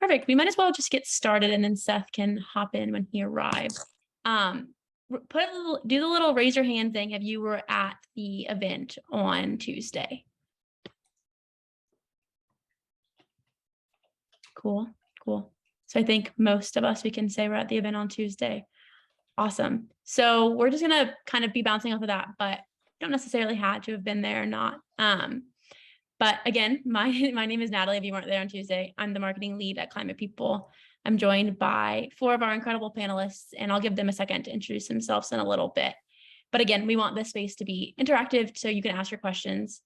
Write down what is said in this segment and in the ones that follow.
Perfect. We might as well just get started, and then Seth can hop in when he arrives. Do the little raise your hand thing if you were at the event on Tuesday. Cool. So I think most of us, we can say we're at the event on Tuesday. Awesome. So we're just going to kind of be bouncing off of that, but don't necessarily have to have been there or not. But again, my name is Natalie. If you weren't there on Tuesday, I'm the marketing lead at Climate People. I'm joined by 4 of our incredible panelists, and I'll give them a second to introduce themselves in a little bit. But again, we want this space to be interactive so you can ask your questions.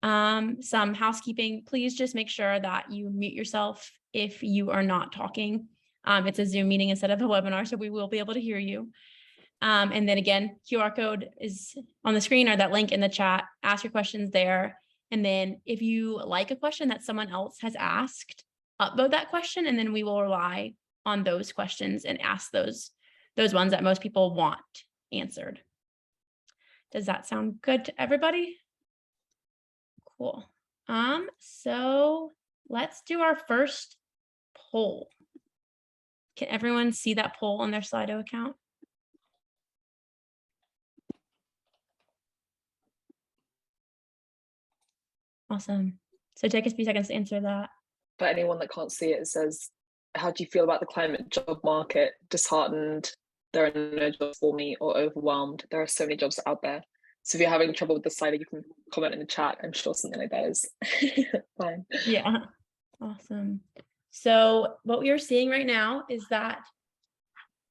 Some housekeeping, please just make sure that you mute yourself if you are not talking. It's a Zoom meeting instead of a webinar, so we will be able to hear you. And then again, QR code is on the screen or that link in the chat. Ask your questions there. And then if you like a question that someone else has asked, upvote that question, and then we will rely on those questions and ask those ones that most people want answered. Does that sound good to everybody? Cool. So let's do our first poll. Can everyone see that poll on their Slido account? Awesome. So take a few seconds to answer that. For anyone that can't see it, it says, how do you feel about the climate job market? Disheartened, there are no jobs for me, or overwhelmed? There are so many jobs out there. So if you're having trouble with the Slido, you can comment in the chat. I'm sure something like that is fine. Yeah, awesome. So what we are seeing right now is that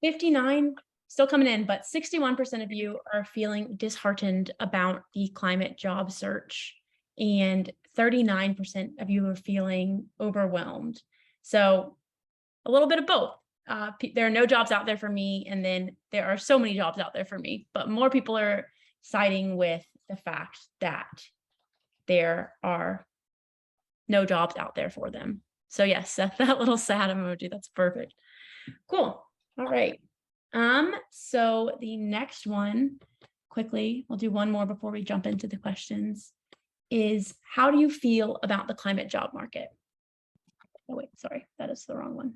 59 still coming in, but 61% of you are feeling disheartened about the climate job search, and 39% of you are feeling overwhelmed. So a little bit of both. There are no jobs out there for me, and then there are so many jobs out there for me, but more people are siding with the fact that there are no jobs out there for them. So yes, that little sad emoji, that's perfect. Cool. All right. So the next one, quickly, we'll do one more before we jump into the questions, is how do you feel about the climate job market? Oh wait, sorry, that is the wrong one.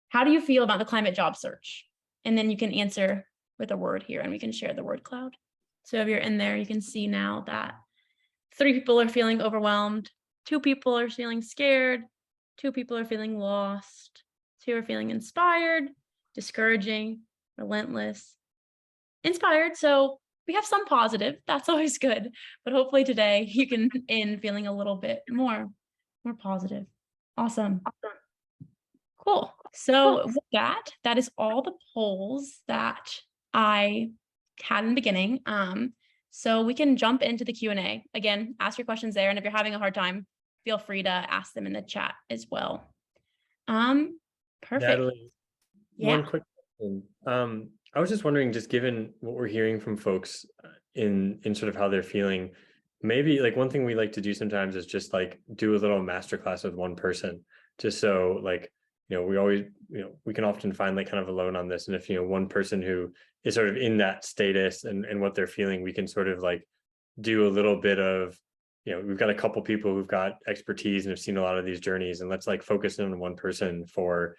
How do you feel about the climate job search? And then you can answer with a word here, and we can share the word cloud. So if you're in there, you can see now that 3 people are feeling overwhelmed, 2 people are feeling scared, 2 people are feeling lost, 2 are feeling inspired, discouraging, relentless, inspired. So we have some positive, that's always good, but hopefully today you can end feeling a little bit more positive. Awesome. Cool. So with that is all the polls that I had in the beginning. So we can jump into the Q&A. Again, ask your questions there, and if you're having a hard time, feel free to ask them in the chat as well. Perfect. Natalie, yeah. One quick question. I was just wondering, just given what we're hearing from folks in sort of how they're feeling, maybe like one thing we like to do sometimes is just like do a little masterclass with one person, just so like, we always, we can often find like kind of alone on this. And if, one person who is sort of in that status and what they're feeling, we can sort of like do a little bit of, we've got a couple people who've got expertise and have seen a lot of these journeys, and let's like focus in on one person for,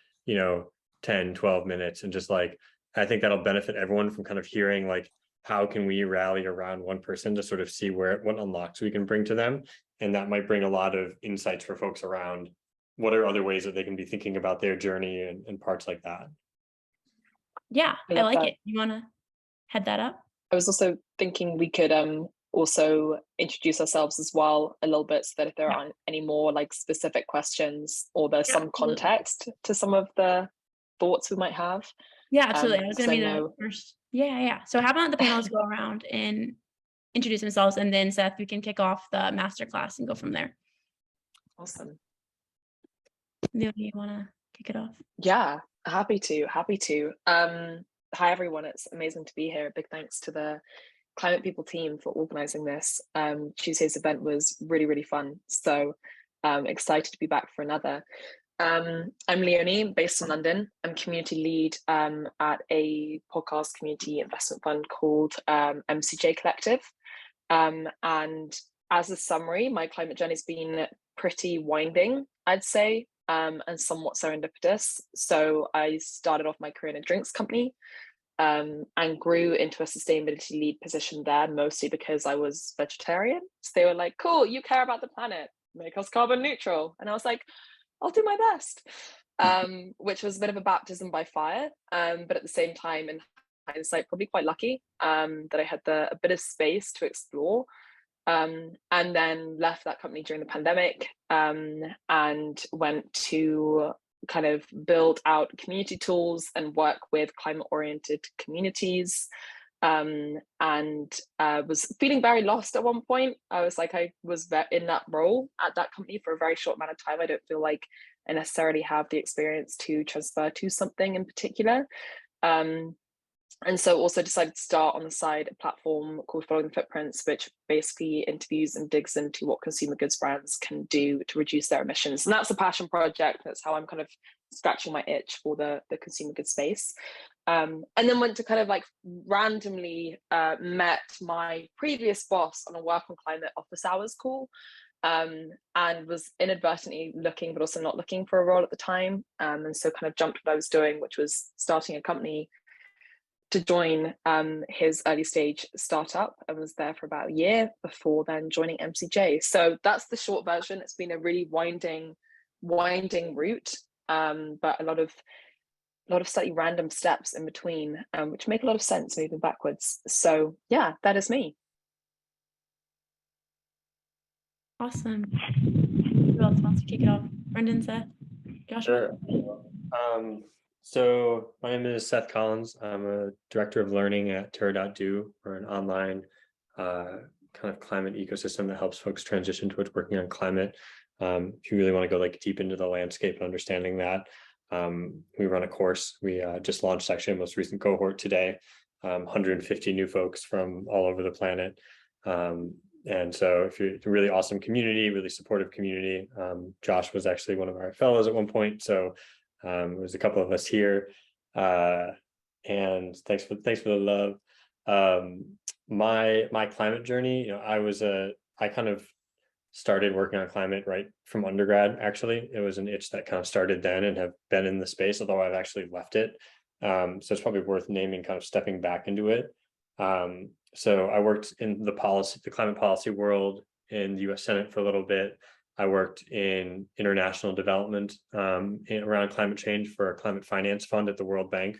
10, 12 minutes. And just like, I think that'll benefit everyone from kind of hearing like, how can we rally around one person to sort of see what unlocks we can bring to them. And that might bring a lot of insights for folks around what are other ways that they can be thinking about their journey and parts like that. Yeah, I like it. You want to head that up? I was also thinking we could also introduce ourselves as well a little bit, so that if there aren't any more like specific questions, or there's some context to some of the thoughts we might have. Yeah, absolutely. I was going to be the first. Yeah. So how about the panelists go around and introduce themselves, and then Seth, we can kick off the masterclass and go from there. Awesome. Neil, you want to kick it off? Yeah, happy to. Hi everyone, it's amazing to be here. Big thanks to the Climate People team for organizing this. Tuesday's event was really, really fun. So excited to be back for another. I'm Leonie, based in London. I'm community lead at a podcast community investment fund called MCJ Collective. And as a summary, my climate journey has been pretty winding, I'd say. and somewhat serendipitous. So I started off my career in a drinks company, and grew into a sustainability lead position there, mostly because I was vegetarian. So they were like, cool, you care about the planet, make us carbon neutral. And I was like, I'll do my best, which was a bit of a baptism by fire. But at the same time, in hindsight, probably quite lucky that I had a bit of space to explore. And then left that company during the pandemic, and went to kind of build out community tools and work with climate-oriented communities, and was feeling very lost at one point. I was like, I was in that role at that company for a very short amount of time. I don't feel like I necessarily have the experience to transfer to something in particular. And so also decided to start on the side a platform called Following the Footprints, which basically interviews and digs into what consumer goods brands can do to reduce their emissions. And that's a passion project. That's how I'm kind of scratching my itch for the consumer goods space. And then went to kind of like randomly met my previous boss on a work on climate office hours call, and was inadvertently looking, but also not looking for a role at the time. And so kind of jumped what I was doing, which was starting a company to join his early stage startup, and was there for about a year before then joining MCJ. So that's the short version. It's been a really winding route, but a lot of slightly random steps in between, which make a lot of sense moving backwards. So yeah, that is me. Awesome. Who else wants to kick it off? Brendan, Seth, Joshua? Sure. So my name is Seth Collins. I'm a director of learning at Terra.do. We're an online kind of climate ecosystem that helps folks transition towards working on climate. If you really want to go like deep into the landscape and understanding that, we run a course. We just launched actually a most recent cohort today, 150 new folks from all over the planet. And so if you're a really awesome community, really supportive community, Josh was actually one of our fellows at one point. So there's a couple of us here, and thanks for the love. My climate journey, I kind of started working on climate right from undergrad. Actually, it was an itch that kind of started then, and have been in the space, although I've actually left it. So it's probably worth naming, kind of stepping back into it. So I worked in the climate policy world in the U.S. Senate for a little bit. I worked in international development around climate change for a climate finance fund at the World Bank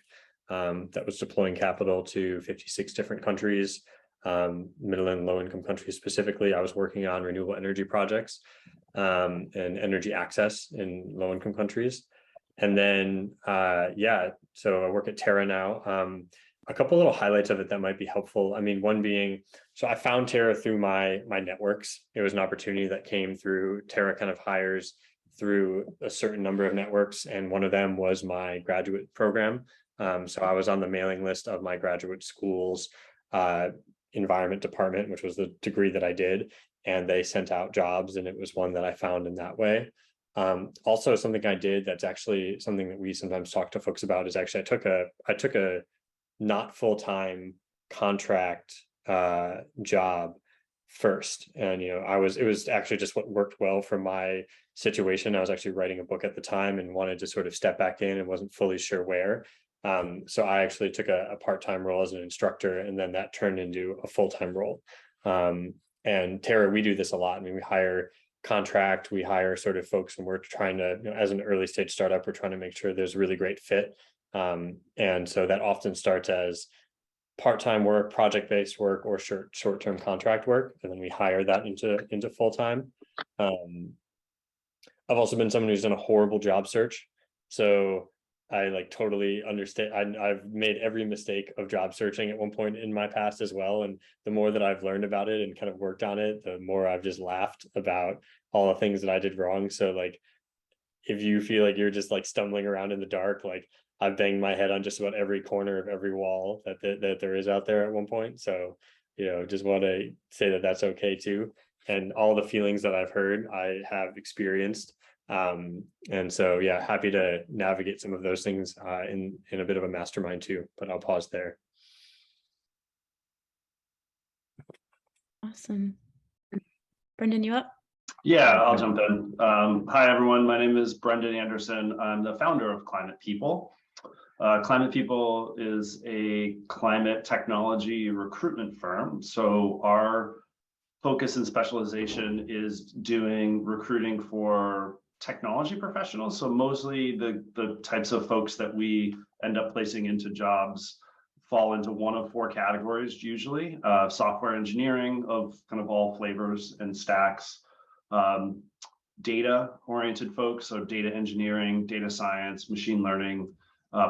that was deploying capital to 56 different countries, middle and low income countries specifically. I was working on renewable energy projects and energy access in low income countries. And then, so I work at Terra now. A couple little highlights of it that might be helpful. I mean, one being, so I found Terra through my networks. It was an opportunity that came through. Terra kind of hires through a certain number of networks, and one of them was my graduate program. So I was on the mailing list of my graduate school's environment department, which was the degree that I did, and they sent out jobs, and it was one that I found in that way. Also, something I did that's actually something that we sometimes talk to folks about is actually I took a not full-time contract job first, and it was actually just what worked well for my situation. I was actually writing a book at the time and wanted to sort of step back in and wasn't fully sure where. So I actually took a part-time role as an instructor, and then that turned into a full-time role. And Terra, we do this a lot. I mean, we hire sort of folks, and we're trying to, as an early stage startup, we're trying to make sure there's a really great fit. And so that often starts as part-time work, project-based work, or short-term contract work, and then we hire that into full-time. I've also been someone who's done a horrible job search, so I like totally understand. I've made every mistake of job searching at one point in my past as well, and the more that I've learned about it and kind of worked on it, the more I've just laughed about all the things that I did wrong. So like, if you feel like you're just like stumbling around in the dark, like I've banged my head on just about every corner of every wall that there is out there at one point. So, just want to say that that's okay too. And all the feelings that I've heard, I have experienced. And so, yeah, happy to navigate some of those things in a bit of a mastermind too, but I'll pause there. Awesome. Brendan, you up? Yeah, I'll jump in. Hi, everyone. My name is Brendan Anderson. I'm the founder of Climate People. Climate People is a climate technology recruitment firm. So our focus and specialization is doing recruiting for technology professionals. So mostly the types of folks that we end up placing into jobs fall into one of four categories usually. Software engineering of kind of all flavors and stacks, data oriented folks, so data engineering, data science, machine learning,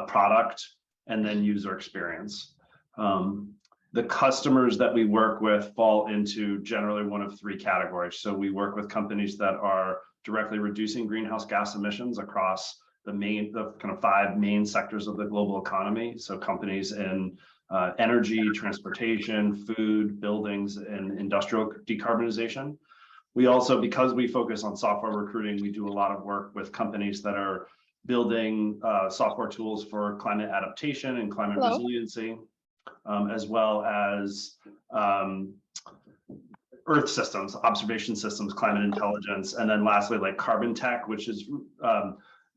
product, and then user experience. The customers that we work with fall into generally one of three categories. So we work with companies that are directly reducing greenhouse gas emissions across the kind of five main sectors of the global economy. So companies in energy, transportation, food, buildings, and industrial decarbonization. We also, because we focus on software recruiting, we do a lot of work with companies that are building software tools for climate adaptation and climate resiliency, as well as Earth systems, observation systems, climate intelligence, and then lastly, like carbon tech, which is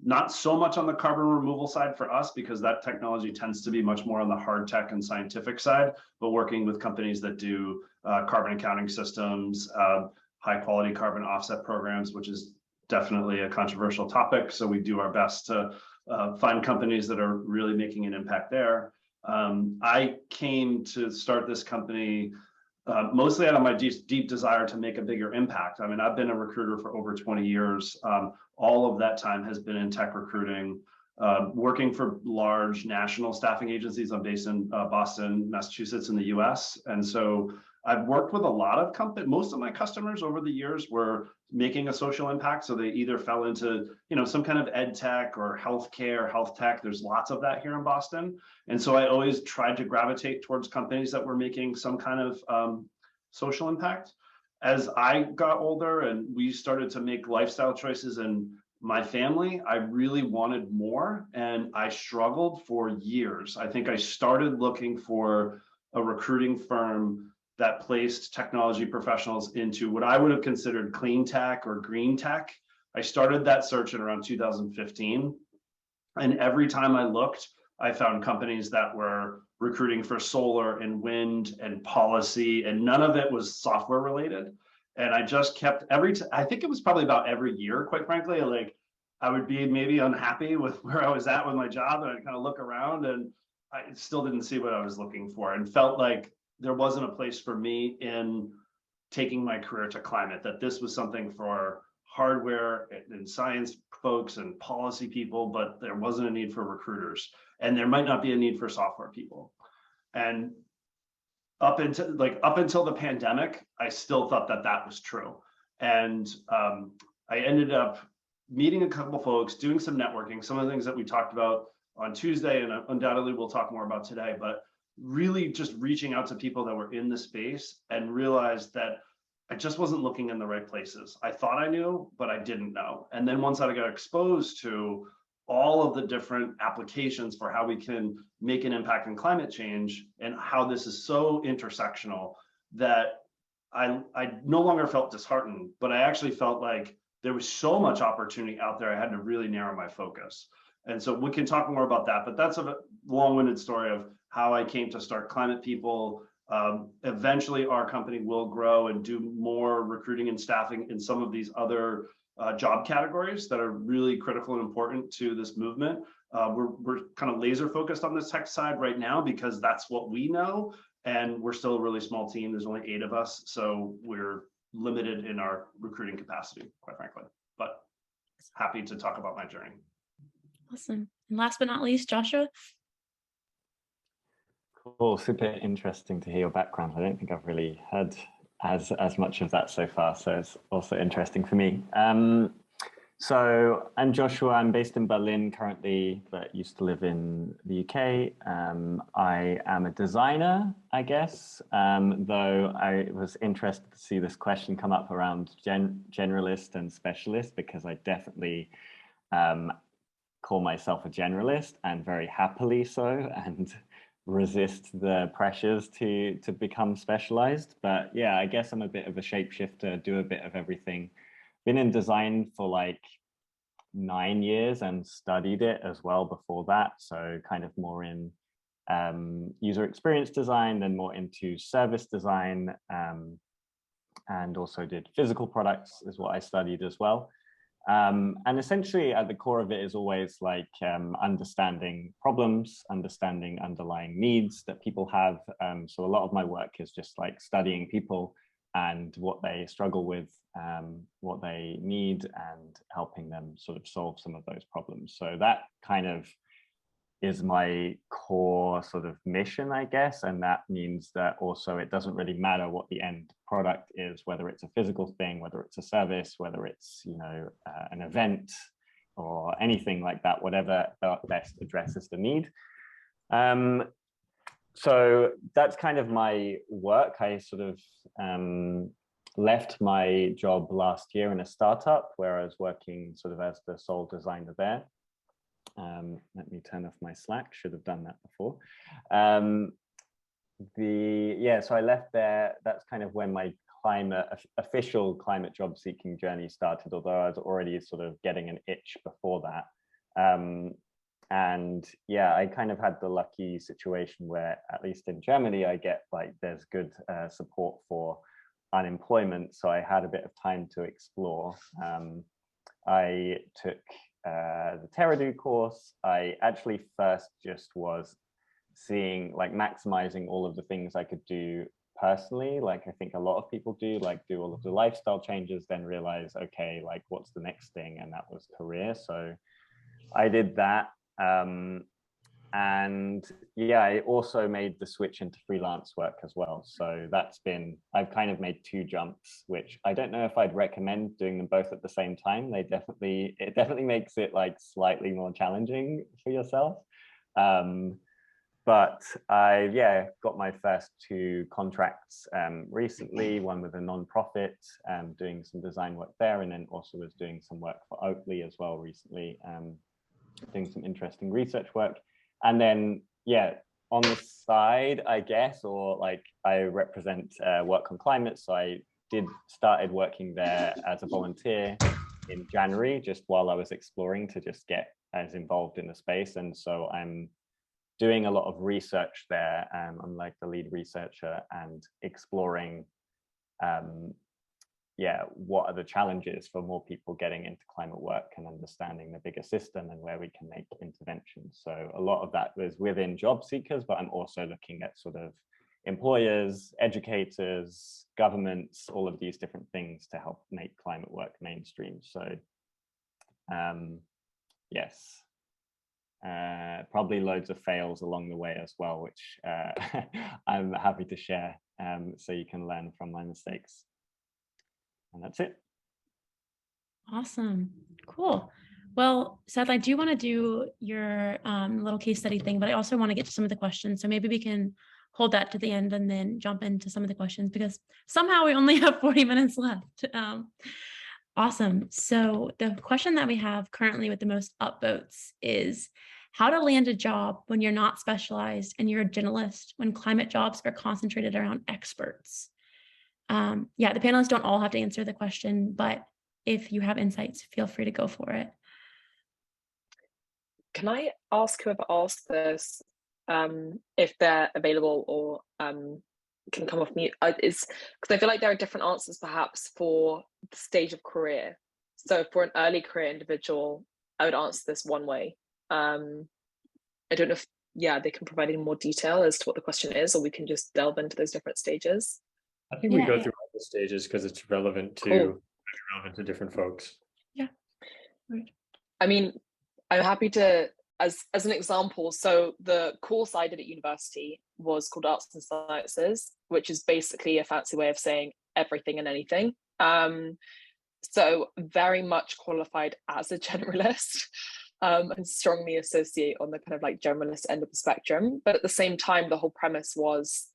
not so much on the carbon removal side for us because that technology tends to be much more on the hard tech and scientific side, but working with companies that do carbon accounting systems, high quality carbon offset programs, which is definitely a controversial topic. So we do our best to find companies that are really making an impact there. I came to start this company mostly out of my deep desire to make a bigger impact. I mean, I've been a recruiter for over 20 years. All of that time has been in tech recruiting, working for large national staffing agencies. I'm based in Boston, Massachusetts in the US. And so I've worked with a lot of companies. Most of my customers over the years were making a social impact. So they either fell into, some kind of ed tech or healthcare, health tech. There's lots of that here in Boston. And so I always tried to gravitate towards companies that were making some kind of social impact. As I got older and we started to make lifestyle choices in my family, I really wanted more. And I struggled for years. I think I started looking for a recruiting firm that placed technology professionals into what I would have considered clean tech or green tech. I started that search in around 2015. And every time I looked, I found companies that were recruiting for solar and wind and policy, and none of it was software related. And I just kept I think it was probably about every year, quite frankly, like I would be maybe unhappy with where I was at with my job and I'd kind of look around and I still didn't see what I was looking for and felt like there wasn't a place for me in taking my career to climate, that this was something for hardware and science folks and policy people, but there wasn't a need for recruiters. And there might not be a need for software people. And up until the pandemic, I still thought that was true. And I ended up meeting a couple folks, doing some networking, some of the things that we talked about on Tuesday, and undoubtedly we'll talk more about today, but really just reaching out to people that were in the space and realized that I just wasn't looking in the right places. I thought I knew, but I didn't know. And then once I got exposed to all of the different applications for how we can make an impact in climate change and how this is so intersectional, that I no longer felt disheartened, but I actually felt like there was so much opportunity out there. I had to really narrow my focus. And so we can talk more about that, but that's a long-winded story of how I came to start Climate People. Eventually our company will grow and do more recruiting and staffing in some of these other job categories that are really critical and important to this movement. We're kind of laser focused on the tech side right now because that's what we know. And we're still a really small team. There's only 8 of us. So we're limited in our recruiting capacity, quite frankly, but happy to talk about my journey. Awesome. And last but not least, Joshua. Cool, super interesting to hear your background. I don't think I've really heard as much of that so far, so it's also interesting for me. So I'm Joshua, I'm based in Berlin currently, but used to live in the UK. I am a designer, I guess, though I was interested to see this question come up around generalist and specialist, because I definitely call myself a generalist, and very happily so, and resist the pressures to become specialized. But yeah, I guess I'm a bit of a shapeshifter, do a bit of everything. been in design for like 9 years and studied it as well before that. So kind of more in user experience design, then more into service design, and also did physical products is what I studied as well. And essentially at the core of it is always like understanding problems, understanding underlying needs that people have. So a lot of my work is just like studying people and what they struggle with, what they need, and helping them sort of solve some of those problems. So that kind of is my core sort of mission, I guess. And that means that also it doesn't really matter what the end product is, whether it's a physical thing, whether it's a service, whether it's, you know, an event or anything like that, whatever best addresses the need. So that's kind of my work. I sort of left my job last year in a startup where I was working sort of as the sole designer there. Let me turn off my Slack, should have done that before. So I left there. That's kind of when my official climate job seeking journey started, although I was already sort of getting an itch before that. And yeah, I kind of had the lucky situation where, at least in Germany, I get like there's good support for unemployment. So I had a bit of time to explore. I took the TerraDo course. I actually first just was seeing, like, maximizing all of the things I could do personally, like I think a lot of people do, like do all of the lifestyle changes, then realize, okay, like what's the next thing? And that was career. So I did that. And yeah, I also made the switch into freelance work as well. So that's been, I've kind of made 2 jumps, which I don't know if I'd recommend doing them both at the same time. It definitely makes it like slightly more challenging for yourself. But I got my first 2 contracts recently, one with a nonprofit, doing some design work there, and then also was doing some work for Oatly as well recently, doing some interesting research work. And then, yeah, on the side, I guess, or like I represent Work on Climate. So I started working there as a volunteer in January, just while I was exploring to just get as involved in the space. And so I'm doing a lot of research there. I'm like the lead researcher and exploring, what are the challenges for more people getting into climate work and understanding the bigger system and where we can make interventions. So a lot of that was within job seekers, but I'm also looking at sort of employers, educators, governments, all of these different things to help make climate work mainstream. So yes, probably loads of fails along the way as well, which I'm happy to share, so you can learn from my mistakes. And that's it. Awesome. Cool. Well, Seth, I do want to do your little case study thing, but I also want to get to some of the questions. So maybe we can hold that to the end and then jump into some of the questions, because somehow we only have 40 minutes left. Awesome. So the question that we have currently with the most upvotes is how to land a job when you're not specialized and you're a generalist, when climate jobs are concentrated around experts. The panelists don't all have to answer the question, but if you have insights, feel free to go for it. Can I ask whoever asked this if they're available or can come off mute? Because I feel like there are different answers perhaps for the stage of career. So for an early career individual, I would answer this one way. I don't know if they can provide any more detail as to what the question is, or we can just delve into those different stages. I think we go through all the stages because it's relevant to different folks. Yeah. Right. I mean, I'm happy to, as an example, so the course I did at university was called Arts and Sciences, which is basically a fancy way of saying everything and anything. So very much qualified as a generalist, and strongly associate on the kind of like generalist end of the spectrum. But at the same time, the whole premise was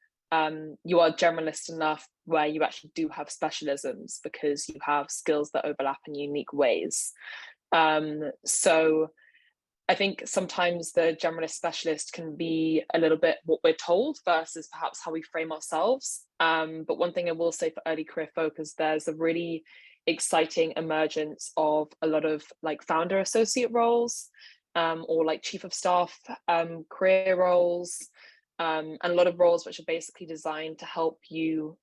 you are generalist enough where you actually do have specialisms because you have skills that overlap in unique ways. So I think sometimes the generalist specialist can be a little bit what we're told versus perhaps how we frame ourselves. But one thing I will say for early career folk is there's a really exciting emergence of a lot of like founder associate roles, or like chief of staff career roles, and a lot of roles which are basically designed to help you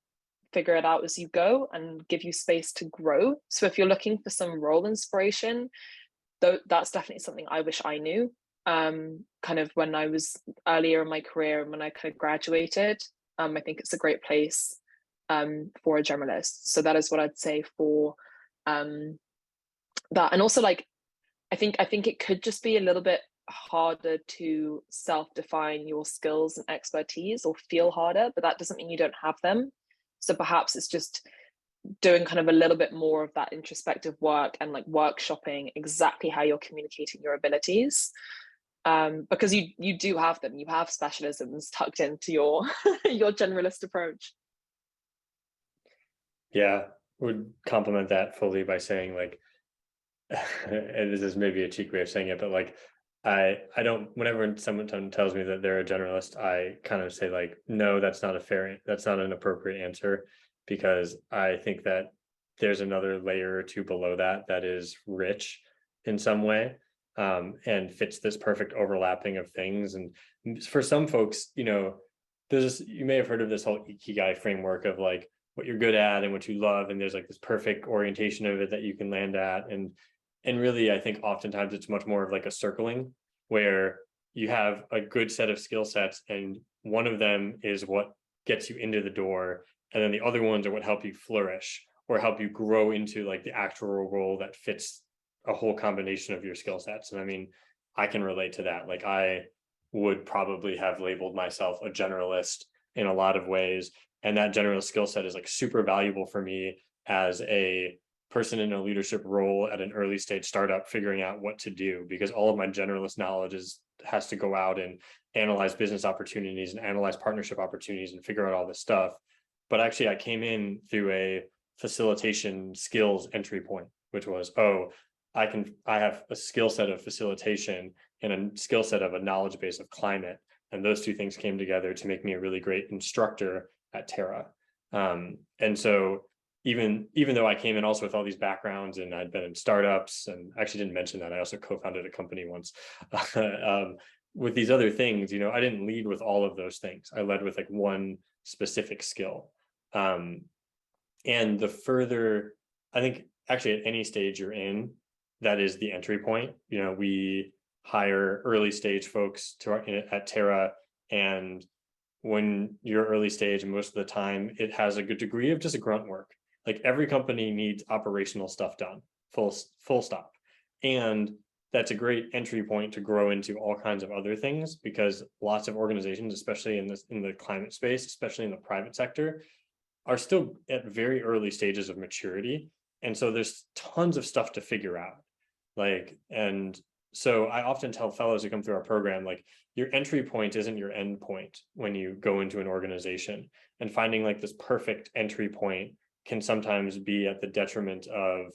figure it out as you go and give you space to grow. So if you're looking for some role inspiration, though, that's definitely something I wish I knew, kind of when I was earlier in my career and when I kind of graduated. I think it's a great place for a generalist. So that is what I'd say for that. And also, like, I think it could just be a little bit harder to self-define your skills and expertise, or feel harder, but that doesn't mean you don't have them. So perhaps it's just doing kind of a little bit more of that introspective work and like workshopping exactly how you're communicating your abilities, because you do have them. You have specialisms tucked into your your generalist approach. Yeah, would complement that fully by saying like, and this is maybe a cheeky way of saying it, but like I don't, whenever someone tells me that they're a generalist, I kind of say like, no, that's not an appropriate answer, because I think that there's another layer or two below that that is rich in some way, and fits this perfect overlapping of things. And for some folks, you know, you may have heard of this whole Ikigai framework of like what you're good at and what you love, and there's like this perfect orientation of it that you can land at. And really, I think oftentimes it's much more of like a circling, where you have a good set of skill sets and one of them is what gets you into the door, and then the other ones are what help you flourish or help you grow into like the actual role that fits a whole combination of your skill sets. And I mean, I can relate to that. Like I would probably have labeled myself a generalist in a lot of ways, and that general skill set is like super valuable for me as a person in a leadership role at an early stage startup figuring out what to do, because all of my generalist knowledge has to go out and analyze business opportunities and analyze partnership opportunities and figure out all this stuff. But actually I came in through a facilitation skills entry point, which was, I have a skill set of facilitation and a skill set of a knowledge base of climate, and those two things came together to make me a really great instructor at Terra. And so even though I came in also with all these backgrounds and I'd been in startups, and actually didn't mention that I also co-founded a company once, with these other things, you know, I didn't lead with all of those things. I led with like one specific skill. And the further, I think actually at any stage you're in, that is the entry point. You know, we hire early stage folks at Terra, and when you're early stage, most of the time it has a good degree of just grunt work. Like every company needs operational stuff done, full stop. And that's a great entry point to grow into all kinds of other things, because lots of organizations, especially in the climate space, especially in the private sector, are still at very early stages of maturity. And so there's tons of stuff to figure out. And so I often tell fellows who come through our program, like, your entry point isn't your end point when you go into an organization, and finding like this perfect entry point can sometimes be at the detriment of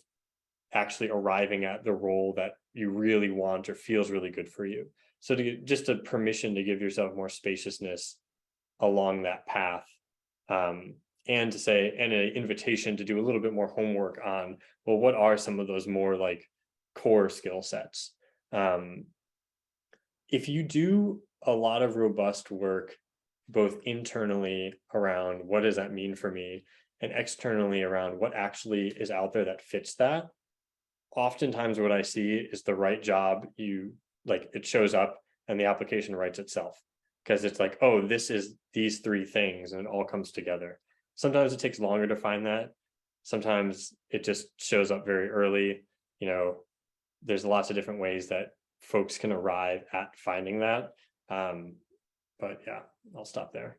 actually arriving at the role that you really want or feels really good for you. So just a permission to give yourself more spaciousness along that path, and to say, and an invitation to do a little bit more homework on, well, what are some of those more like core skill sets? If you do a lot of robust work, both internally around what does that mean for me, and externally around what actually is out there that fits that, oftentimes what I see is the right job, it shows up and the application writes itself, because it's like, oh, this is these three things, and it all comes together. Sometimes it takes longer to find that. Sometimes it just shows up very early. You know, there's lots of different ways that folks can arrive at finding that. But yeah, I'll stop there.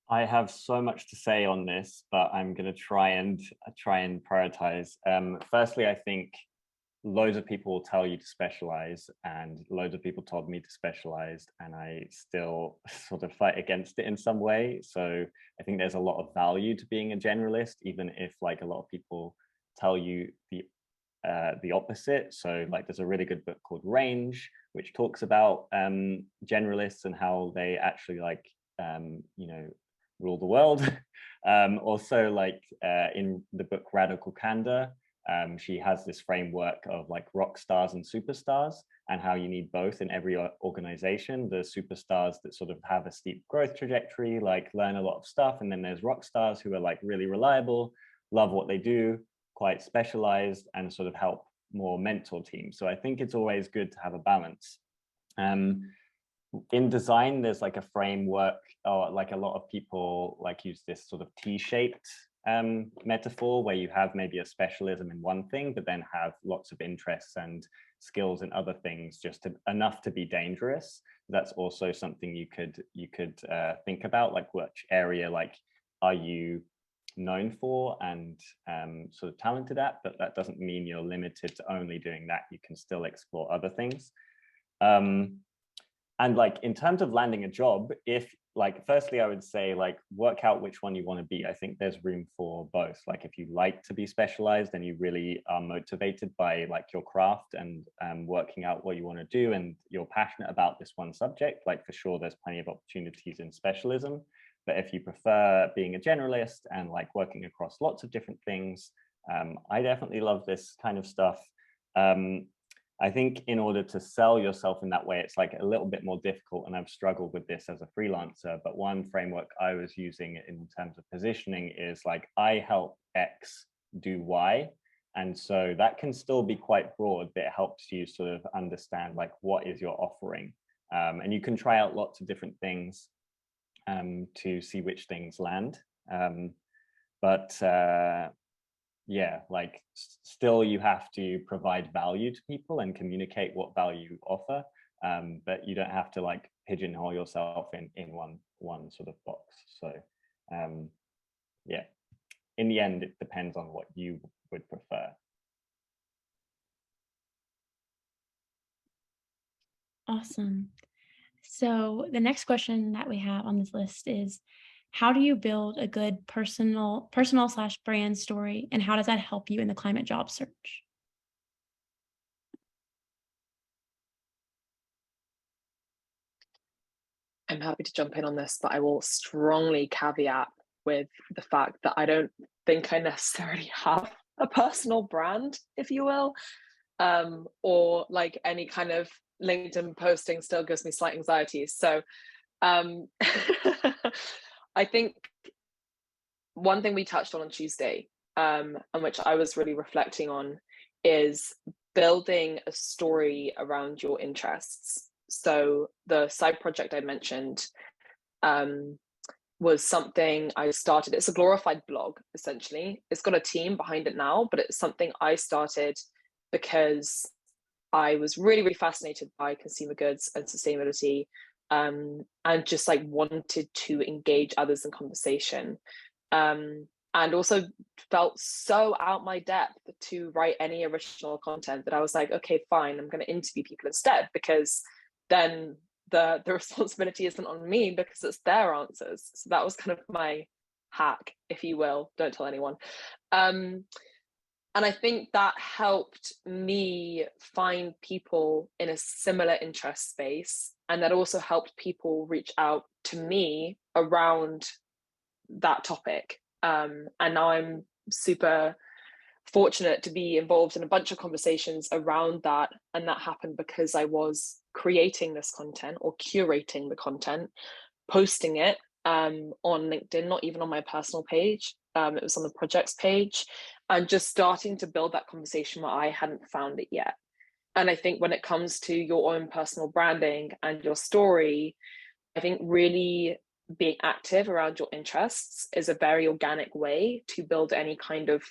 I have so much to say on this, but I'm going to try and prioritize. Firstly, I think loads of people will tell you to specialize, and loads of people told me to specialize, and I still sort of fight against it in some way. So I think there's a lot of value to being a generalist, even if like a lot of people tell you the opposite. So like there's a really good book called Range, which talks about generalists and how they actually rule the world. Also, like in the book Radical Candor, she has this framework of like rock stars and superstars, and how you need both in every organization. The superstars that sort of have a steep growth trajectory, like learn a lot of stuff, and then there's rock stars who are like really reliable, love what they do, quite specialized, and sort of help more mentor teams. So I think it's always good to have a balance. In design, there's like a framework, or like a lot of people like use this sort of T-shaped metaphor, where you have maybe a specialism in one thing, but then have lots of interests and skills in other things, just enough to be dangerous. That's also something you could think about, like which area like are you known for and sort of talented at, but that doesn't mean you're limited to only doing that. You can still explore other things. And like in terms of landing a job, if like, firstly, I would say like work out which one you want to be. I think there's room for both. Like if you like to be specialized and you really are motivated by like your craft and working out what you want to do, and you're passionate about this one subject, like for sure, there's plenty of opportunities in specialism. But if you prefer being a generalist and like working across lots of different things, I definitely love this kind of stuff. I think in order to sell yourself in that way, it's like a little bit more difficult, and I've struggled with this as a freelancer. But one framework I was using in terms of positioning is like, I help X do Y. And so that can still be quite broad, but it helps you sort of understand like what is your offering. And you can try out lots of different things to see which things land. Yeah, like still you have to provide value to people and communicate what value you offer, but you don't have to like pigeonhole yourself in one sort of box. So yeah, in the end, it depends on what you would prefer. Awesome. So the next question that we have on this list is, how do you build a good personal / brand story, and how does that help you in the climate job search? I'm happy to jump in on this, but I will strongly caveat with the fact that I don't think I necessarily have a personal brand, if you will, or like any kind of LinkedIn posting still gives me slight anxiety. So I think one thing we touched on Tuesday, and which I was really reflecting on, is building a story around your interests. So the side project I mentioned was something I started. It's a glorified blog, essentially. It's got a team behind it now, but it's something I started because I was really, really fascinated by consumer goods and sustainability, and just like wanted to engage others in conversation. And also felt so out my depth to write any original content that I was like, okay, fine, I'm going to interview people instead, because then the responsibility isn't on me because it's their answers. So that was kind of my hack, if you will. Don't tell anyone. And I think that helped me find people in a similar interest space, and that also helped people reach out to me around that topic. And now I'm super fortunate to be involved in a bunch of conversations around that, and that happened because I was creating this content or curating the content, posting it on LinkedIn, not even on my personal page. It was on the project's page, and just starting to build that conversation where I hadn't found it yet. And I think when it comes to your own personal branding and your story, I think really being active around your interests is a very organic way to build any kind of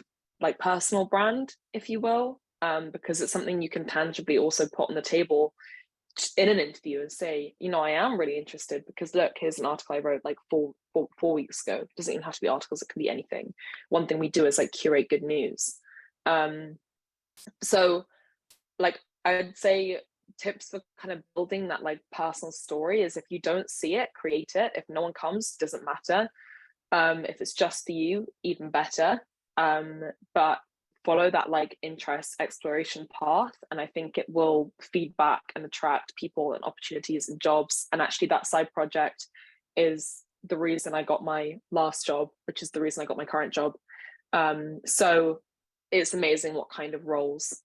like personal brand, if you will, because it's something you can tangibly also put on the table in an interview and say, you know, I am really interested because look, here's an article I wrote like four weeks ago. It doesn't even have to be articles, it could be anything. One thing we do is like curate good news. So like I'd say tips for kind of building that like personal story is, if you don't see it, create it. If no one comes, doesn't matter. If it's just for you, even better. But follow that like interest exploration path, and I think it will feed back and attract people and opportunities and jobs. And actually that side project is the reason I got my last job, which is the reason I got my current job. So it's amazing what kind of roles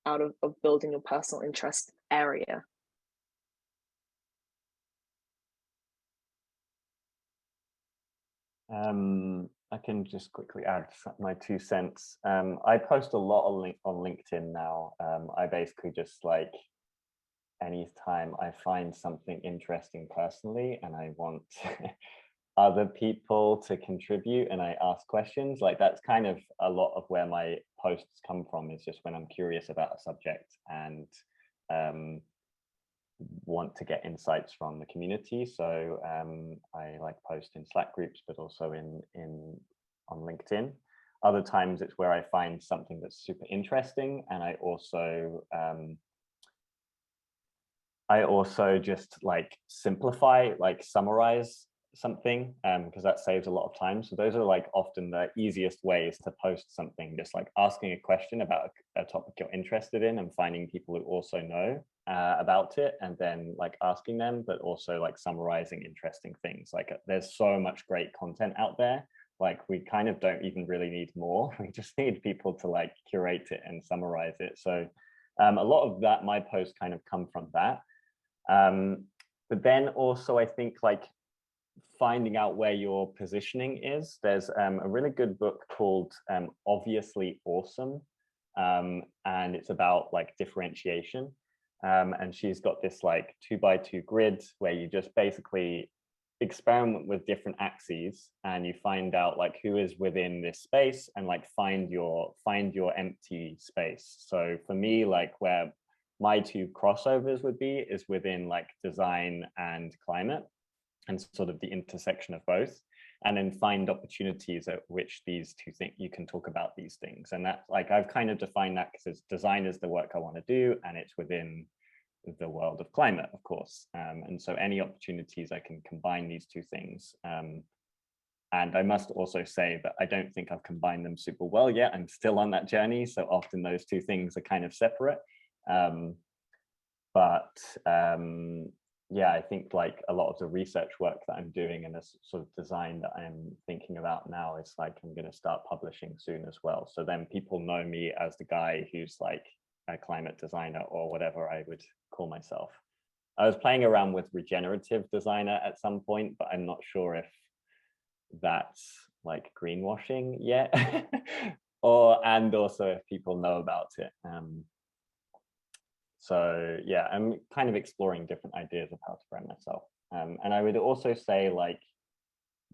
out of building your personal interest area. I can just quickly add my 2 cents. I post a lot on LinkedIn now. I basically just like, anytime I find something interesting personally and I want other people to contribute and I ask questions, like that's kind of a lot of where my posts come from, is just when I'm curious about a subject and want to get insights from the community. So I like post in Slack groups, but also on LinkedIn. Other times it's where I find something that's super interesting, and I also just like simplify, like summarize something, because that saves a lot of time. So those are like often the easiest ways to post something, just like asking a question about a topic you're interested in and finding people who also know about it, and then like asking them, but also like summarizing interesting things. Like there's so much great content out there. Like we kind of don't even really need more. We just need people to like curate it and summarize it. So a lot of that, my posts kind of come from that. But then also I think like finding out where your positioning is. There's a really good book called Obviously Awesome, and it's about like differentiation. And she's got this like 2x2 grid where you just basically experiment with different axes and you find out like who is within this space and like find your empty space. So for me, like where my 2 crossovers would be is within like design and climate, and sort of the intersection of both, and then find opportunities at which these 2 things you can talk about these things. And that, like, I've kind of defined that because design is the work I want to do, and it's within the world of climate, of course. And so any opportunities I can combine these 2 things. And I must also say that I don't think I've combined them super well yet. I'm still on that journey. So often those 2 things are kind of separate. Yeah, I think like a lot of the research work that I'm doing and the sort of design that I'm thinking about now is like, I'm going to start publishing soon as well. So then people know me as the guy who's like a climate designer or whatever I would call myself. I was playing around with regenerative designer at some point, but I'm not sure if that's like greenwashing yet, and also if people know about it. So yeah, I'm kind of exploring different ideas of how to brand myself. And I would also say like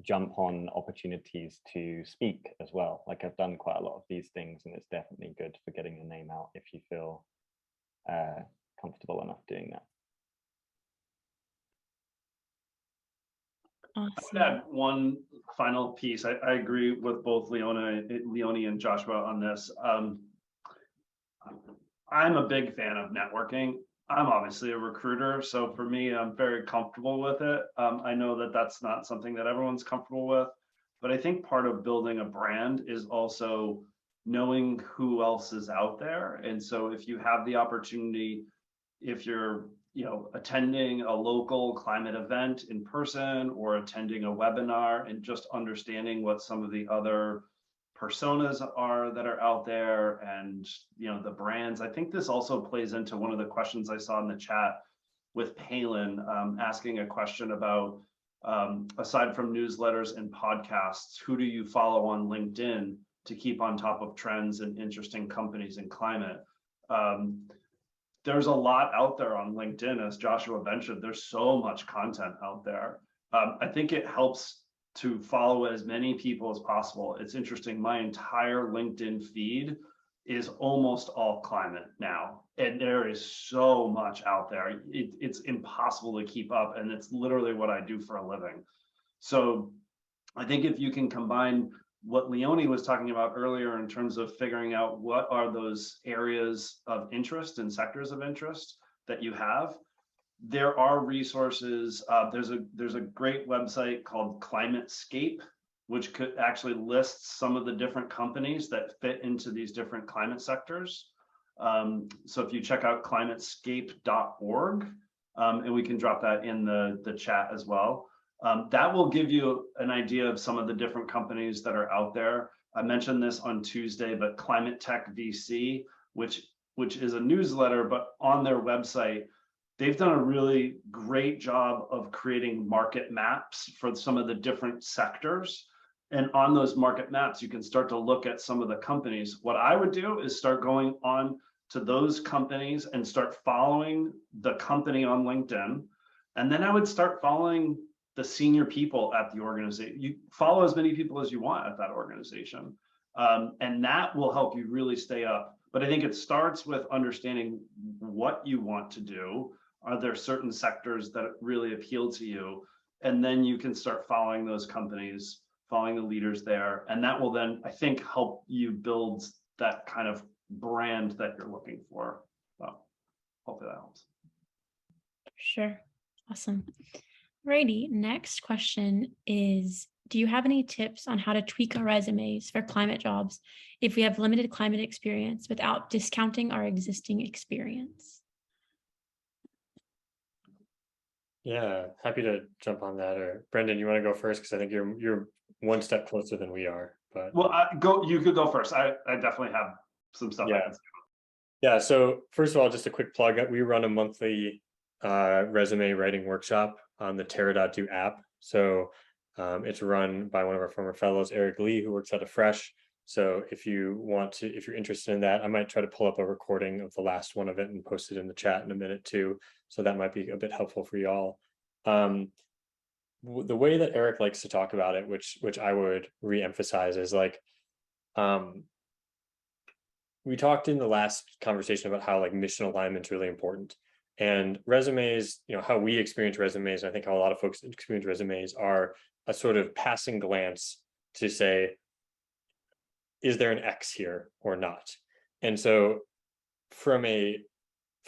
jump on opportunities to speak as well. Like I've done quite a lot of these things, and it's definitely good for getting your name out if you feel comfortable enough doing that. Awesome. I'd add one final piece. I agree with both Leonie and Joshua on this. I'm a big fan of networking. I'm obviously a recruiter, so for me, I'm very comfortable with it. I know that that's not something that everyone's comfortable with, but I think part of building a brand is also knowing who else is out there. And so if you have the opportunity, if you're attending a local climate event in person or attending a webinar, and just understanding what some of the other personas are that are out there, and the brands. I think this also plays into one of the questions I saw in the chat with Palin, asking a question about aside from newsletters and podcasts, who do you follow on LinkedIn to keep on top of trends and interesting companies in climate? There's a lot out there on LinkedIn, as Joshua mentioned. There's so much content out there. I think it helps to follow as many people as possible. It's interesting, my entire LinkedIn feed is almost all climate now, and there is so much out there. It's impossible to keep up, and it's literally what I do for a living. So I think if you can combine what Leonie was talking about earlier in terms of figuring out what are those areas of interest and sectors of interest that you have, there are resources. There's a great website called ClimateScape, which could actually list some of the different companies that fit into these different climate sectors. So if you check out climatescape.org, and we can drop that in the chat as well. That will give you an idea of some of the different companies that are out there. I mentioned this on Tuesday, but Climate Tech VC, which is a newsletter, but on their website, they've done a really great job of creating market maps for some of the different sectors. And on those market maps, you can start to look at some of the companies. What I would do is start going on to those companies and start following the company on LinkedIn. And then I would start following the senior people at the organization. You follow as many people as you want at that organization. And that will help you really stay up. But I think it starts with understanding what you want to do. Are there certain sectors that really appeal to you? And then you can start following those companies, following the leaders there. And that will then, I think, help you build that kind of brand that you're looking for. So hopefully that helps. Sure. Awesome. Alrighty. Next question is, do you have any tips on how to tweak our resumes for climate jobs if we have limited climate experience without discounting our existing experience? Yeah, happy to jump on that. Or Brendan, you want to go first? Because I think you're one step closer than we are. But well, you could go first. I definitely have some stuff I can say. Yeah, so first of all, just a quick plug. We run a monthly resume writing workshop on the Terra.do app. So it's run by one of our former fellows, Eric Lee, who works out of Fresh. So if you're interested in that, I might try to pull up a recording of the last one of it and post it in the chat in a minute too. So that might be a bit helpful for y'all. The way that Eric likes to talk about it, which I would re-emphasize, is like, we talked in the last conversation about how like mission alignment is really important. And resumes, how we experience resumes, I think how a lot of folks experience resumes, are a sort of passing glance to say, is there an X here or not? And so from a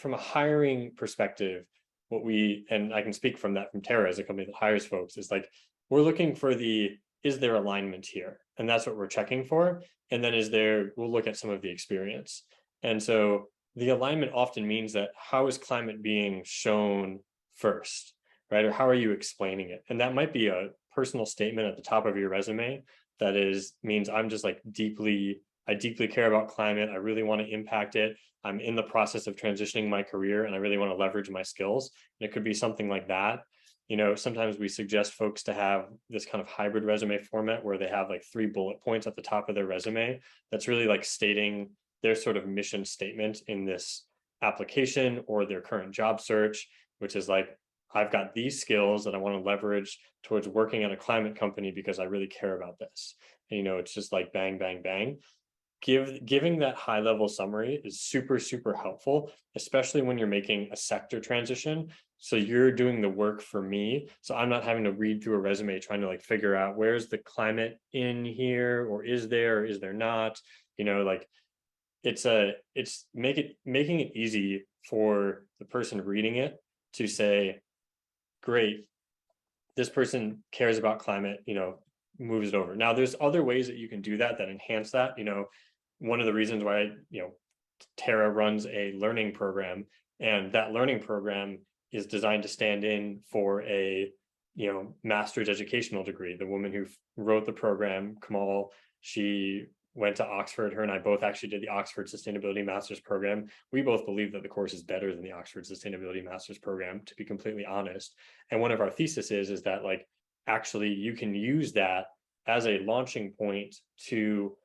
hiring perspective, and I can speak from Terra as a company that hires folks, is like, we're looking for is there alignment here? And that's what we're checking for. And then we'll look at some of the experience. And so the alignment often means that how is climate being shown first, right? Or how are you explaining it? And that might be a personal statement at the top of your resume that means I'm just like I deeply care about climate. I really want to impact it. I'm in the process of transitioning my career and I really want to leverage my skills. And it could be something like that. Sometimes we suggest folks to have this kind of hybrid resume format where they have like 3 bullet points at the top of their resume. That's really like stating their sort of mission statement in this application or their current job search, which is like, I've got these skills that I want to leverage towards working at a climate company because I really care about this. And, it's just like bang, bang, bang. Giving that high level summary is super, super helpful, especially when you're making a sector transition. So you're doing the work for me. So I'm not having to read through a resume trying to like figure out where's the climate in here, or is there not, like it's making it easy for the person reading it to say, great, this person cares about climate, moves it over. Now there's other ways that you can do that enhance that. One of the reasons why, Terra runs a learning program, and that learning program is designed to stand in for a, master's educational degree. The woman who wrote the program, Kamal, she went to Oxford. Her and I both actually did the Oxford Sustainability Master's program. We both believe that the course is better than the Oxford Sustainability Master's program, to be completely honest. And one of our theses is that like, actually you can use that as a launching point to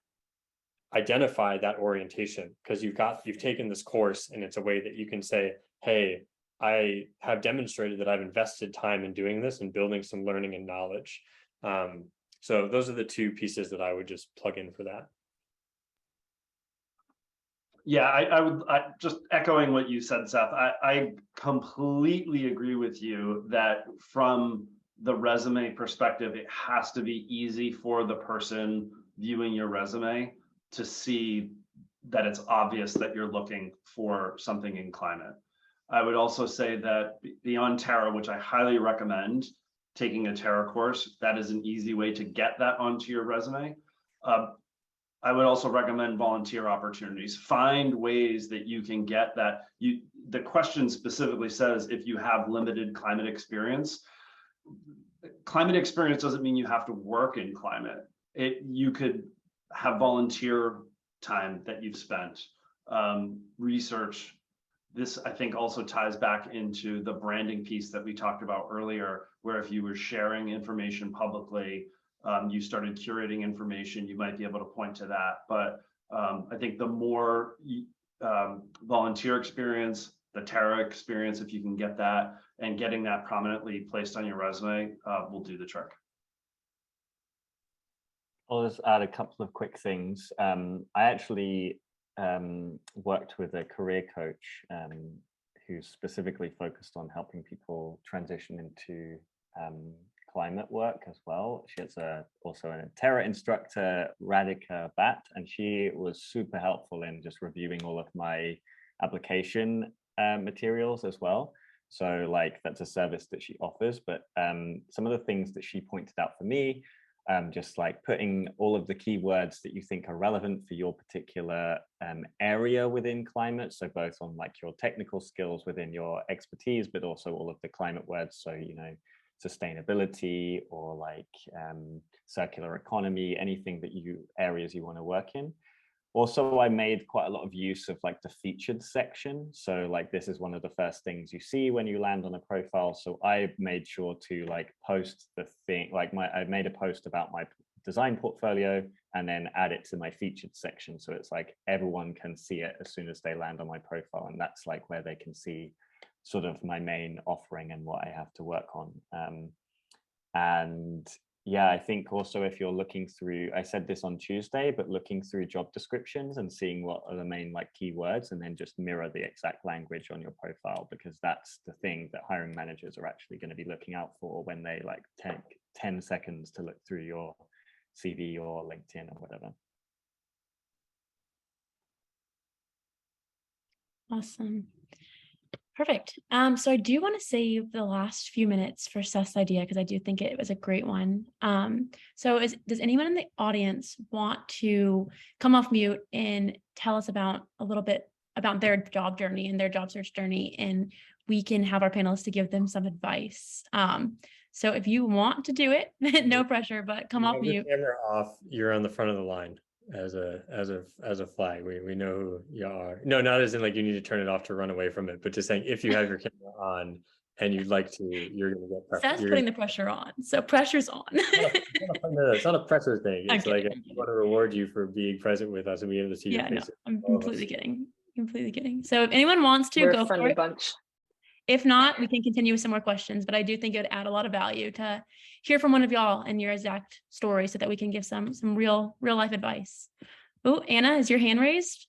identify that orientation, because you've taken this course and it's a way that you can say, hey, I have demonstrated that I've invested time in doing this and building some learning and knowledge. So those are the 2 pieces that I would just plug in for that. Yeah, I just echoing what you said, Seth, I completely agree with you that from the resume perspective, it has to be easy for the person viewing your resume to see that it's obvious that you're looking for something in climate. I would also say that beyond Terra, which I highly recommend taking a Terra course, that is an easy way to get that onto your resume. I would also recommend volunteer opportunities. Find ways that you can get that. The question specifically says if you have limited climate experience. climate experience doesn't mean you have to work in climate. You could have volunteer time that you've spent, research. This, I think, also ties back into the branding piece that we talked about earlier, where if you were sharing information publicly, you started curating information, you might be able to point to that. But I think the more volunteer experience, the Terra experience, if you can get that, and getting that prominently placed on your resume will do the trick. I'll just add a couple of quick things. I actually worked with a career coach who's specifically focused on helping people transition into climate work as well. She has also a Terra instructor, Radhika Bhatt, and she was super helpful in just reviewing all of my application materials as well. So like that's a service that she offers, but some of the things that she pointed out for me, just like putting all of the keywords that you think are relevant for your particular area within climate. So both on like your technical skills within your expertise, but also all of the climate words. So, you know, sustainability or like circular economy, anything that areas you want to work in. Also, I made quite a lot of use of like the featured section. So like this is one of the first things you see when you land on a profile. So I made sure to like post the thing, like I made a post about my design portfolio and then add it to my featured section. So it's like everyone can see it as soon as they land on my profile. And that's like where they can see sort of my main offering and what I have to work on. And yeah, I think also if you're looking through, I said this on Tuesday, but looking through job descriptions and seeing what are the main like keywords and then just mirror the exact language on your profile, because that's the thing that hiring managers are actually going to be looking out for when they like take 10 seconds to look through your CV or LinkedIn or whatever. Awesome. Perfect. So I do want to save the last few minutes for Seth's idea because I do think it was a great one. So does anyone in the audience want to come off mute and tell us about a little bit about their job journey and their job search journey, and we can have our panelists to give them some advice. So if you want to do it, no pressure, but come off mute. Camera off. You're on the front of the line as a flag. We know who you are. No, not as in like you need to turn it off to run away from it, but just saying if you have your camera on and you'd like to, you're gonna get pressure. Seth's putting the pressure on, so pressure's on. It's not a pressure thing. It's like I kidding. want to reward you for being present with us and being able to see your face. No, I'm completely kidding. Completely kidding. So if anyone wants to, We're go a friendly for it. bunch. If not, we can continue with some more questions, but I do think it would add a lot of value to hear from one of y'all and your exact story so that we can give some real life advice. Oh, Anna, is your hand raised?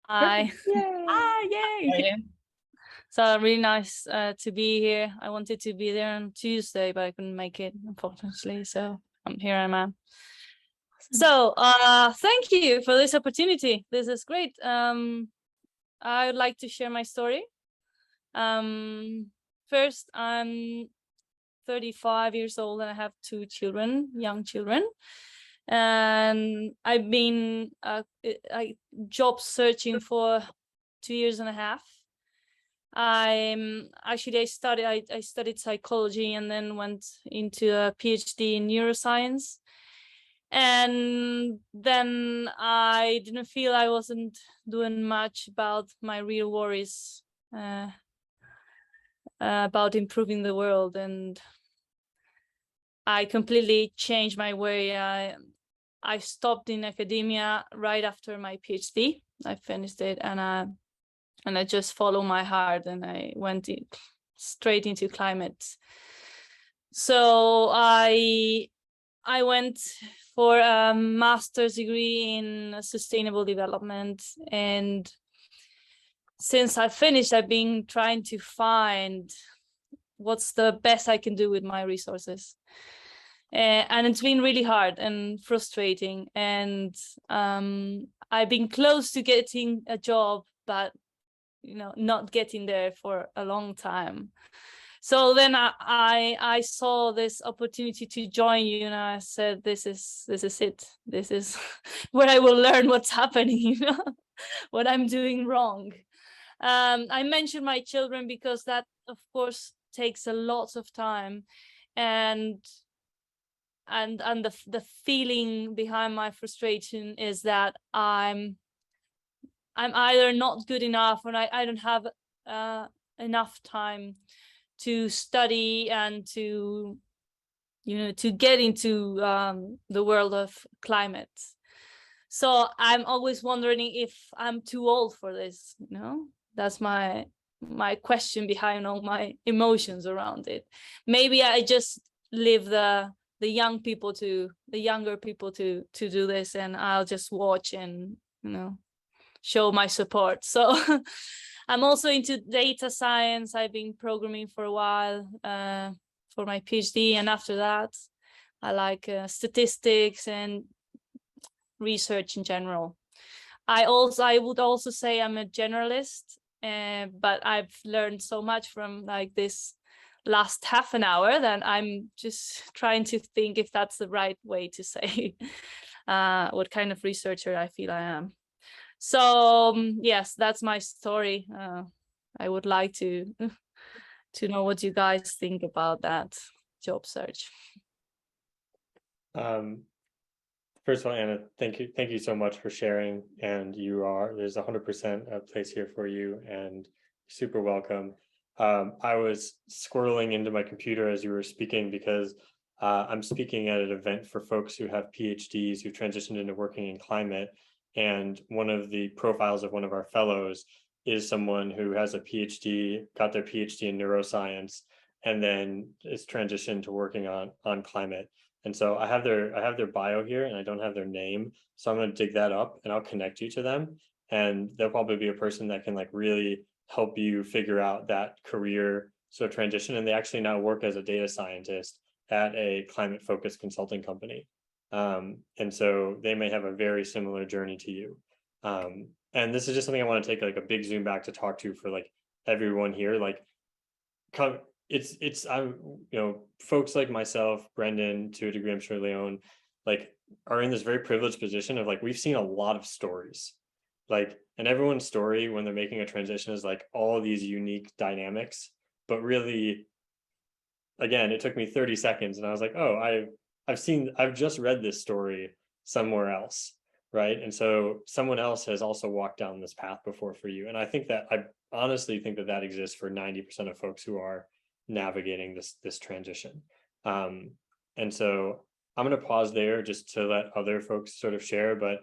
Hi. Yay. Ah, yay. So really nice to be here. I wanted to be there on Tuesday, but I couldn't make it, unfortunately. So here I am. So thank you for this opportunity. This is great. I would like to share my story. First, I'm 35 years old and I have 2 children, young children. And I've been job searching for 2.5 years. I studied psychology and then went into a PhD in neuroscience. And then I didn't feel I wasn't doing much about my real worries about improving the world, and I completely changed my way. I stopped in academia right after my PhD. I finished it, and I just followed my heart, and I went straight into climate. So I went for a master's degree in sustainable development, and since I finished, I've been trying to find what's the best I can do with my resources. And it's been really hard and frustrating, and I've been close to getting a job, but not getting there for a long time. So then I saw this opportunity to join you, and I said, this is it. This is where I will learn what's happening, what I'm doing wrong. I mentioned my children because that, of course, takes a lot of time, and the feeling behind my frustration is that I'm either not good enough, or I don't have enough time to study and to to get into the world of climate. So I'm always wondering if I'm too old for this. That's my question behind all my emotions around it. Maybe I just leave the younger people to do this, and I'll just watch and show my support. So I'm also into data science. I've been programming for a while for my PhD, and after that I like statistics and research in general. I would also say I'm a generalist, but I've learned so much from like this last half an hour that I'm just trying to think if that's the right way to say what kind of researcher I feel I am. So yes, that's my story. I would like to know what you guys think about that job search. First of all, Anna, thank you so much for sharing. And there's 100% a place here for you, and super welcome. I was squirreling into my computer as you were speaking because I'm speaking at an event for folks who have PhDs who transitioned into working in climate. And one of the profiles of one of our fellows is someone who has a PhD, got their PhD in neuroscience, and then is transitioned to working on climate. And so I have their bio here, and I don't have their name. So I'm going to dig that up, and I'll connect you to them. And they'll probably be a person that can like really help you figure out that career sort of transition. And they actually now work as a data scientist at a climate focused consulting company. And so they may have a very similar journey to you. And this is just something I want to take like a big zoom back to talk to for like everyone here. Like, I'm folks like myself, Brendan, to a degree, I'm sure Leon, like are in this very privileged position of like we've seen a lot of stories, like, and everyone's story when they're making a transition is like all these unique dynamics, but really, again, it took me 30 seconds and I was like, oh, I've just read this story somewhere else, right? And so someone else has also walked down this path before for you. And I honestly think that exists for 90% of folks who are navigating this transition. And so I'm going to pause there just to let other folks sort of share, but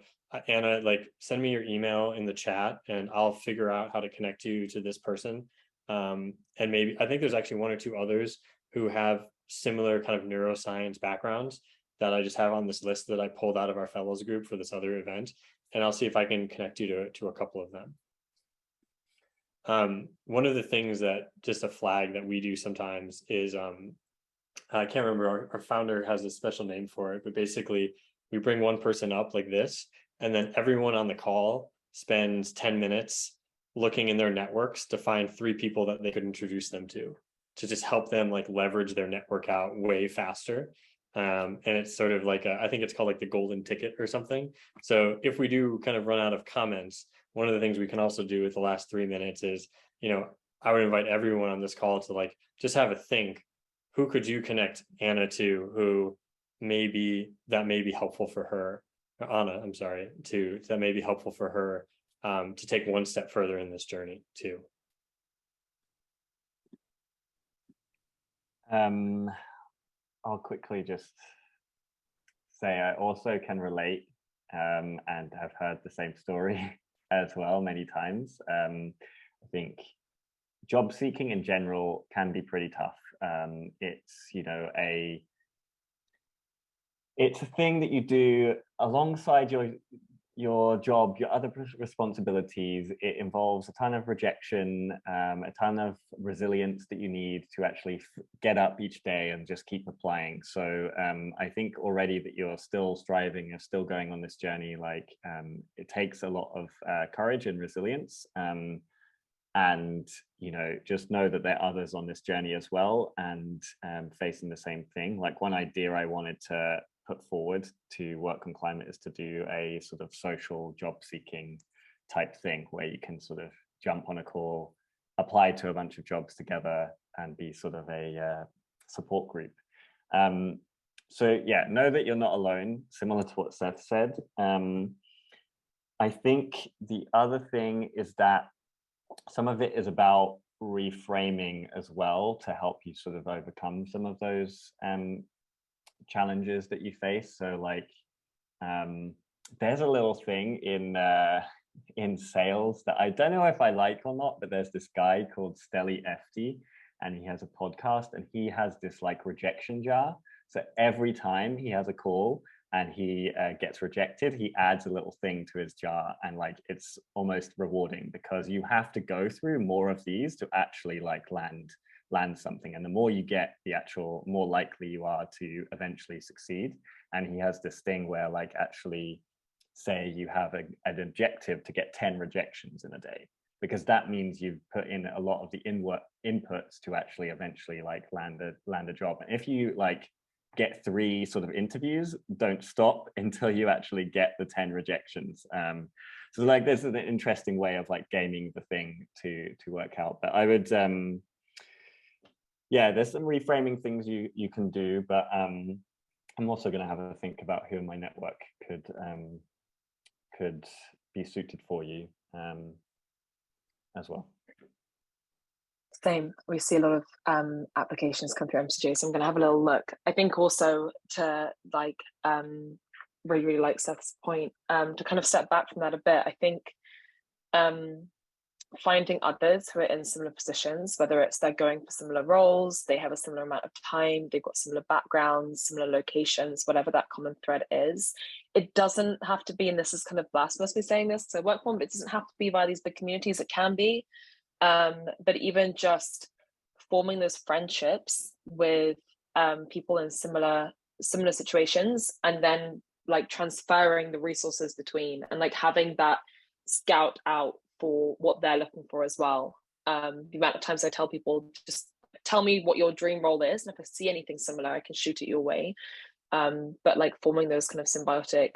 Anna, like send me your email in the chat and I'll figure out how to connect you to this person. And maybe, I think there's actually one or two others who have similar kind of neuroscience backgrounds that I just have on this list that I pulled out of our fellows group for this other event. And I'll see if I can connect you to a couple of them. One of the things that just a flag that we do sometimes is, I can't remember, our founder has a special name for it, but basically we bring one person up like this, and then everyone on the call spends 10 minutes looking in their networks to find 3 people that they could introduce them to just help them like leverage their network out way faster. And it's sort of like, I think it's called like the golden ticket or something. So if we do kind of run out of comments, one of the things we can also do with the last 3 minutes is, I would invite everyone on this call to like, just have a think, who could you connect Anna to, who that may be helpful for her, Anna, I'm sorry, that may be helpful for her to take one step further in this journey too. I'll quickly just say I also can relate and have heard the same story as well many times. I think job seeking in general can be pretty tough. It's it's a thing that you do alongside your job, your other responsibilities. It involves a ton of rejection, a ton of resilience that you need to actually get up each day and just keep applying. So I think already that you're still striving, you're still going on this journey, like it takes a lot of courage and resilience. And just know that there are others on this journey as well, and facing the same thing. Like one idea I wanted to put forward to work on climate is to do a sort of social job seeking type thing where you can sort of jump on a call, apply to a bunch of jobs together, and be sort of a support group. So yeah, know that you're not alone, similar to what Seth said. I think the other thing is that some of it is about reframing as well to help you sort of overcome some of those challenges that you face. So like, there's a little thing in sales that I don't know if I like or not, but there's this guy called Stelly FD, and he has a podcast, and he has this like rejection jar. So every time he has a call and he gets rejected, he adds a little thing to his jar, and like it's almost rewarding because you have to go through more of these to actually like land something, and the more you get, the actual more likely you are to eventually succeed. And he has this thing where like actually say you have an objective to get 10 rejections in a day, because that means you've put in a lot of the inputs to actually eventually like land a job. And if you like get 3 sort of interviews, don't stop until you actually get the 10 rejections. So like this is an interesting way of like gaming the thing to work out. But I would yeah, there's some reframing things you can do, but I'm also going to have a think about who in my network could be suited for you as well. Same. We see a lot of applications come through MCJ, so I'm going to have a little look. I think also to like really like Seth's point, to kind of step back from that a bit. I think finding others who are in similar positions, whether it's they're going for similar roles, they have a similar amount of time, they've got similar backgrounds, similar locations, whatever that common thread is. It doesn't have to be, and this is kind of blasphemous me saying this, so I work for them, but it doesn't have to be via these big communities. It can be. But even just forming those friendships with people in similar situations, and then like transferring the resources between, and like having that scout out for what they're looking for as well. The amount of times I tell people, just tell me what your dream role is, and if I see anything similar, I can shoot it your way. But like forming those kind of symbiotic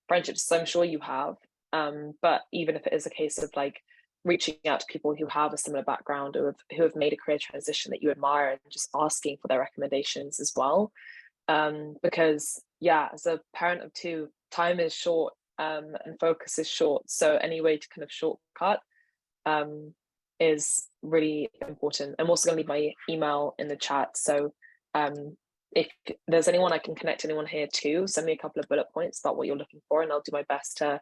friendships, so I'm sure you have. But even if it is a case of like reaching out to people who have a similar background or who have made a career transition that you admire, and just asking for their recommendations as well. Because yeah, as a parent of 2, time is short, and focus is short. So any way to kind of shortcut is really important. I'm also going to leave my email in the chat. So if there's anyone I can connect anyone here to, send me a couple of bullet points about what you're looking for, and I'll do my best to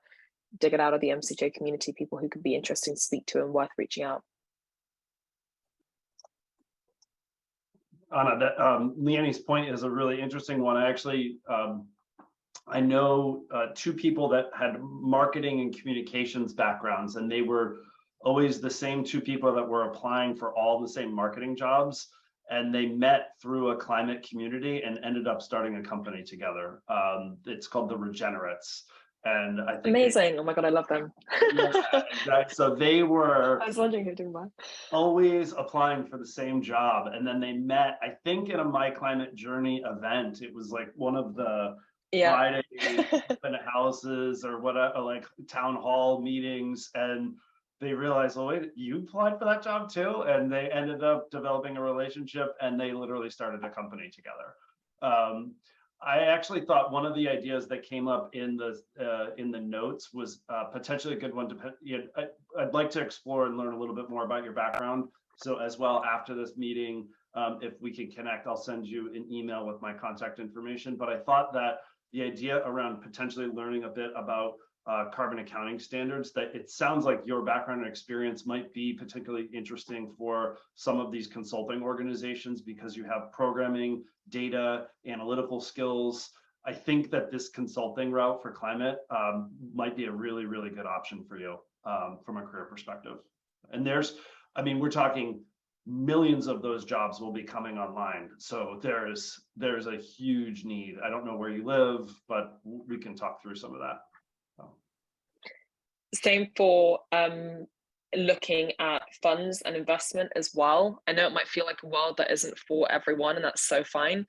dig it out of the MCJ community, people who could be interesting to speak to and worth reaching out. Anna, that Leanne's point is a really interesting one. I actually, I know 2 people that had marketing and communications backgrounds, and they were always the same 2 people that were applying for all the same marketing jobs. And they met through a climate community and ended up starting a company together. It's called the Regenerates. And I think amazing. Oh my God, I love them. Yeah, exactly. So they were, I was wondering who doing that. Always applying for the same job. And then they met, I think, in a My Climate Journey event. It was like one of the Friday open houses or whatever, like town hall meetings. And they realized, oh, wait, you applied for that job too? And they ended up developing a relationship, and they literally started a company together. I actually thought one of the ideas that came up in the notes was potentially a good one to. I'd like to explore and learn a little bit more about your background. So as well, after this meeting, if we can connect, I'll send you an email with my contact information. But I thought that the idea around potentially learning a bit about carbon accounting standards, that it sounds like your background and experience might be particularly interesting for some of these consulting organizations, because you have programming, data, analytical skills. I think that this consulting route for climate might be a really, really good option for you from a career perspective. And we're talking millions of those jobs will be coming online. So there's a huge need. I don't know where you live, but we can talk through some of that. Same for looking at funds and investment as well. I know it might feel like a world that isn't for everyone, and that's so fine.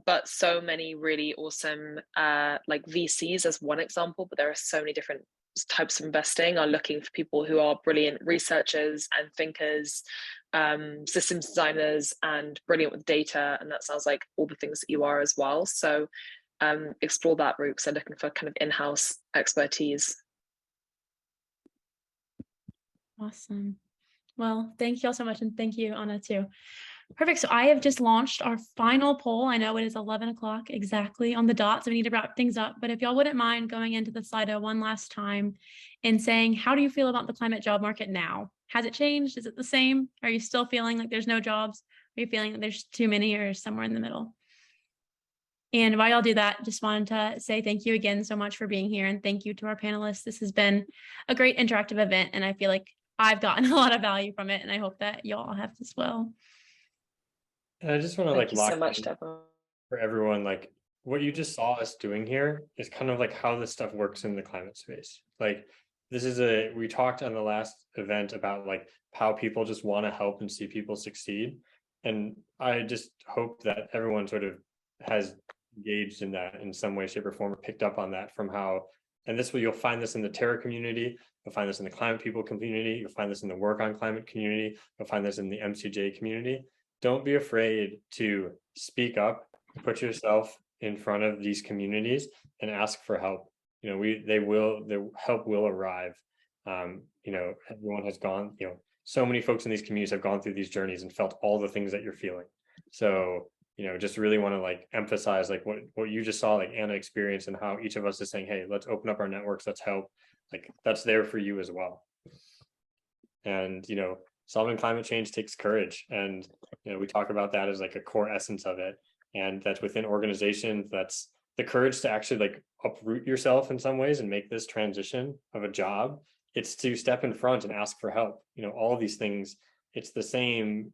But so many really awesome like VCs as one example, but there are so many different types of investing are looking for people who are brilliant researchers and thinkers, systems designers, and brilliant with data. And that sounds like all the things that you are as well. So explore that route, because they're looking for kind of in-house expertise. Awesome. Well, thank you all so much. And thank you, Anna, too. Perfect. So I have just launched our final poll. I know it is 11 o'clock exactly on the dot, so we need to wrap things up. But if y'all wouldn't mind going into the Slido one last time and saying, how do you feel about the climate job market now? Has it changed? Is it the same? Are you still feeling like there's no jobs? Are you feeling like there's too many, or somewhere in the middle? And while y'all do that, just wanted to say thank you again so much for being here. And thank you to our panelists. This has been a great interactive event, and I feel like I've gotten a lot of value from it, and I hope that y'all have as well. And I just want to Thank like you lock so much in to everyone. for everyone, like what you just saw us doing here is kind of like how this stuff works in the climate space. Like we talked on the last event about like how people just want to help and see people succeed. And I just hope that everyone sort of has engaged in that in some way, shape, or form, or picked up on that from how, and you'll find this in the Terra community, you'll find this in the climate people community, you'll find this in the work on climate community, you'll find this in the MCJ community. Don't be afraid to speak up, put yourself in front of these communities and ask for help. You know, the help will arrive. You know, everyone has gone, you know, so many folks in these communities have gone through these journeys and felt all the things that you're feeling. So, you know, just really want to like emphasize like what you just saw, like Anna experienced, and how each of us is saying, hey, let's open up our networks, let's help. Like that's there for you as well. And, you know, solving climate change takes courage. And, you know, we talk about that as like a core essence of it. And that's within organizations, that's the courage to actually like uproot yourself in some ways and make this transition of a job. It's to step in front and ask for help. You know, all these things, it's the same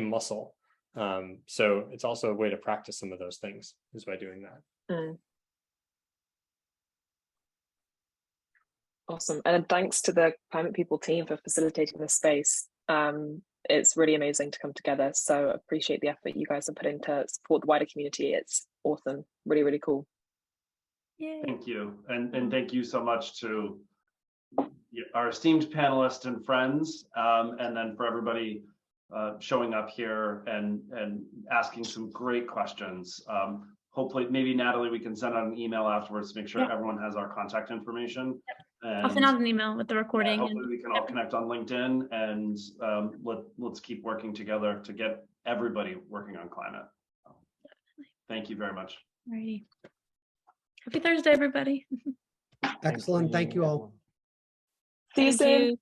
muscle. So it's also a way to practice some of those things is by doing that. Awesome. And thanks to the Climate People team for facilitating this space. It's really amazing to come together. So appreciate the effort you guys have put in to support the wider community. It's awesome. Really, really cool. Yay. Thank you. And thank you so much to our esteemed panelists and friends, and then for everybody showing up here and asking some great questions. Hopefully, maybe Natalie, we can send out an email afterwards to make sure everyone has our contact information. And I'll send out an email with the recording. hopefully we can all connect on LinkedIn, and let's keep working together to get everybody working on climate. Thank you very much. Alrighty. Happy Thursday, everybody. Excellent. Thank you all. See you soon.